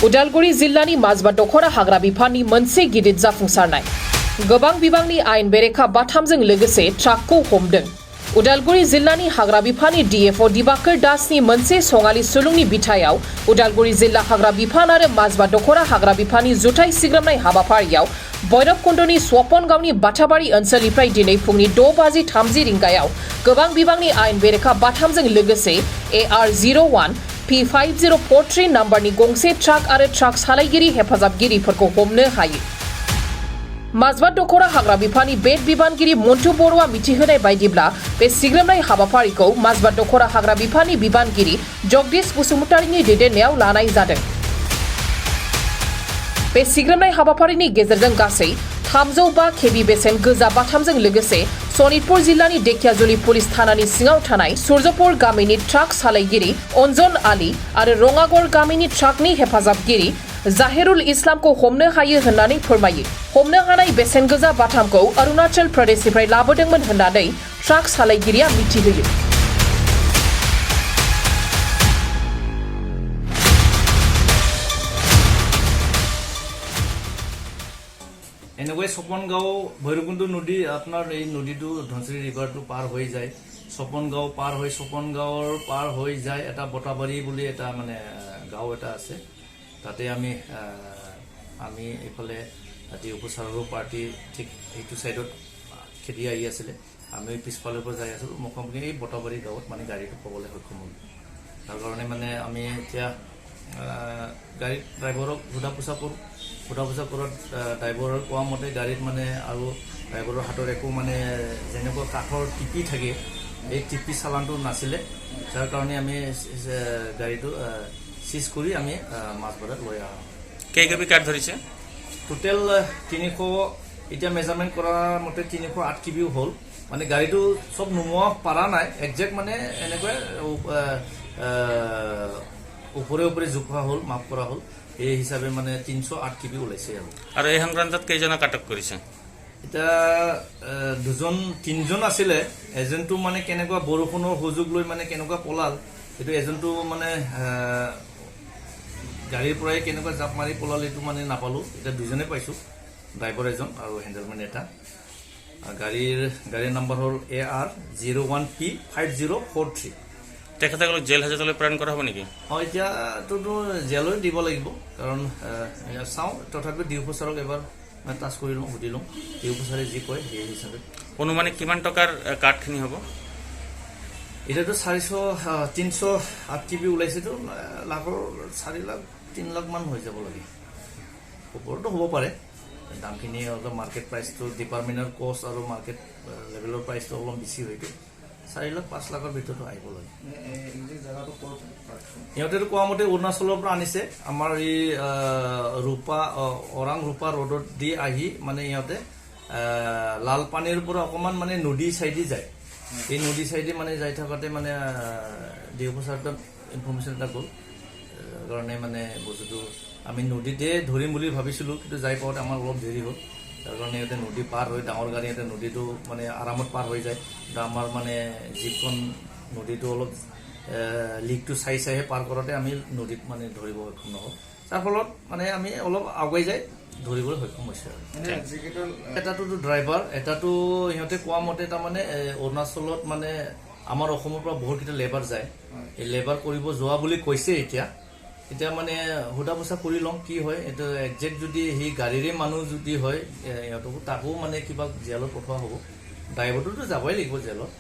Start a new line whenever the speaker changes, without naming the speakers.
उदालगुरि जिल्लानि माजबा दखरा हाग्रा बिफाननि मोनसे गिदिर जाफुंसारनाय गोबां बिबांनि आयेन बेरेखा बाथामजों लोगोसे ट्राकखौ हमदों। उदालगुरि जिल्लानि हाग्रा बिफाननि डीएफओ दिबाकर दासनि मोनसे सङालि सुलुंनि बिथायाव उदालगुरि जिल्ला हाग्रा बिफान आरो माजबा दखरा हाग्रा बिफाननि जुथाइ सिग्रोमनाय हाबाफारियाव भैरबकुन्दनि स्वपनगावनि बाथाबारि ओनसोलनिफ्राय दिनै फुंनि 6:30 रिंगायाव गोबां बिबांनि आयेन बेरेखा बाथामजों लोगोसे AR01 P5043 नाम्बारनि गंसे ट्राक आरो ट्राक सालायगिरि हेफाजाबगिरिफोरखौ हमनो हायो। माजबा दखरा हाग्रा बिफाननि बेद बिबानगिरि मन्टु बर'आ मिथिहोनाय बायदिब्ला बे सिग्रोमनाय हाबाफारिखौ माजबा दखरा हाग्रा बिफाननि बिबानगिरि जगदीश बसुमतारीनि दैदेननायाव लानाय जादों। बे सिग्रोमनाय हाबाफारिनि गेजेरजों गासै 305 केबि बेसेन गोजा बाथामजों लोगोसे सनितपुर जिल्लानि धेकियाजुलि पुलिस थानानि सिङाव थानाय सुर्जपुर गामिनि ट्राक सालायगिरि अनजन आली आरो रङागड़ गामिनि ट्राकनि हेफाजाबगिरि जाहिरुल इस्लामखौ हमनो हायो होननानै फोरमायो। हमनो हानाय बेसेन गोजा बाथामखौ अरुणाचल प्रदेशनिफ्राय लाबोदोंमोन होननानै ट्राक सालायगिरिया मिथिहोयो।
এনেকৈ স্বপনগাঁও ভৈৰৱকুণ্ড নদী আপোনাৰ এই নদীটো ধনশিৰি ৰিভাৰটো পাৰ হৈ যায়। স্বপনগাঁও পাৰ হৈ স্বপনগাঁৱৰ পাৰ হৈ যায় এটা বটাবাৰী বুলি এটা মানে গাঁও এটা আছে। তাতে আমি এইফালে উপচাৰৰ পাৰ্টি ঠিক এইটো চাইডত খেদি আহি আছিলে। আমি পিছফালৰ পৰা যাই আছিলোঁ। মুখামুখি এই বটাবাৰী গাঁৱত মানে গাড়ীটো পাবলৈ সক্ষম হ'ল। তাৰ কাৰণে মানে আমি এতিয়া গাড়ী ড্ৰাইভাৰক সোধা পোছা কৰোঁ। সোধা পোছা কৰাত ড্ৰাইভাৰৰ কোৱা মতে গাড়ীত মানে আৰু ড্ৰাইভাৰৰ হাতত একো মানে যেনেকুৱা কাঠৰ টিপি থাকে এই টিপি চালানটো নাছিলে। যাৰ কাৰণে আমি গাড়ীটো চিজ কৰি আমি মাছবজাৰত লৈ আহোঁ।
কেইকপি কাঠ ধৰিছে?
টোটেল 300 এতিয়া মেজাৰমেণ্ট কৰা মতে 308 কেবিও হ'ল। মানে গাড়ীটো চব নোমোৱা পাৰা নাই একজেক্ট মানে এনেকৈ ওপৰে ওপৰে জোখা হ'ল মাপ কৰা হ'ল। এই হিচাপে মানে 308 কেবি ওলাইছে আৰু
এই সংক্ৰান্তত কেইজনক আটক কৰিছে?
এতিয়া 3জন আছিলে। এজনটো মানে কেনেকুৱা বৰষুণৰ সুযোগ লৈ মানে কেনেকুৱা পলাল সেইটো এজনটো মানে গাড়ীৰ পৰাই কেনেকুৱা জাপ মাৰি পলাল এইটো মানে নাপালোঁ। এতিয়া 2জনে পাইছোঁ, ড্ৰাইভাৰ এজন আৰু হেণ্ডেলমেন এটা। গাড়ীৰ নম্বৰ হ'ল AR01 P5043।
তেখেতসকলক জেল হাজতলৈ প্ৰেৰণ কৰা হ'ব নেকি?
এতিয়াতো জেললৈ দিব লাগিব, কাৰণ চাওঁ তথাপিও ডিউপো ছাৰক এবাৰ টাচ কৰি লওঁ, সুধি লওঁ ডিউপো ছাৰে যি কয় সেই হিচাপে।
অনুমানিক কিমান টকাৰ কাঠখিনি হ'ব?
এতিয়াতো 308 কেবি ওলাইছেতো লাখৰ 4 লাখ 3 লাখ মান হৈ যাব লাগে। ওপৰতো হ'ব পাৰে। দামখিনি অলপ মাৰ্কেট প্ৰাইচটো ডিপাৰ্টমেণ্টৰ কষ্ট আৰু মাৰ্কেট লেভেলৰ প্ৰাইচটো অলপ বেছি হয়তো 4 লাখ 5 লাখৰ ভিতৰতো আহিব লাগে। সিহঁতেতো কোৱা মতে অৰুণাচলৰ পৰা আনিছে। আমাৰ এই ওৰাং ৰূপা ৰোডত দি আহি মানে ইহঁতে লালপানীৰ পৰা অকণমান মানে নদী চাইডে যায়। এই নদী চাইডে মানে যাই থাকোঁতে মানে ডিউপো ছাৰৰ ইনফৰ্মেশ্যন এটা গ'ল কাৰণে মানে বস্তুটো আমি নদীতে ধৰিম বুলি ভাবিছিলোঁ, কিন্তু যাই পাওঁতে আমাৰ অলপ দেৰি হ'ল। তাৰ কাৰণে ইয়াতে নদী পাৰ হৈ ডাঙৰ গাড়ী ইয়াতে নদীটো মানে আৰামত পাৰ হৈ যায়। কিন্তু আমাৰ মানে জীপখন নদীটো অলপ লিকটো চাইহে পাৰ কৰাতে আমি নদীত মানে ধৰিব সক্ষম নহ'ল। তাৰ ফলত মানে আমি অলপ আগুৱাই যাই ধৰিবলৈ সক্ষম হৈছে। এটাটোতো ড্ৰাইভাৰ, এটাটো সিহঁতে কোৱা মতে তাৰমানে অৰুণাচলত মানে আমাৰ অসমৰ পৰা বহুতকেইটা লেবাৰ যায়। এই লেবাৰ কৰিব যোৱা বুলি কৈছে। এতিয়া মানে সোধা পোছা কৰি লওঁ কি হয়। এইটো একজেক্ট যদি সেই গাড়ীৰে মানুহ যদি হয় সিহঁতকো তাকো মানে কিবা জেলত পঠোৱা হ'ব। ড্ৰাইভাৰটোতো যাবই লাগিব জেলত।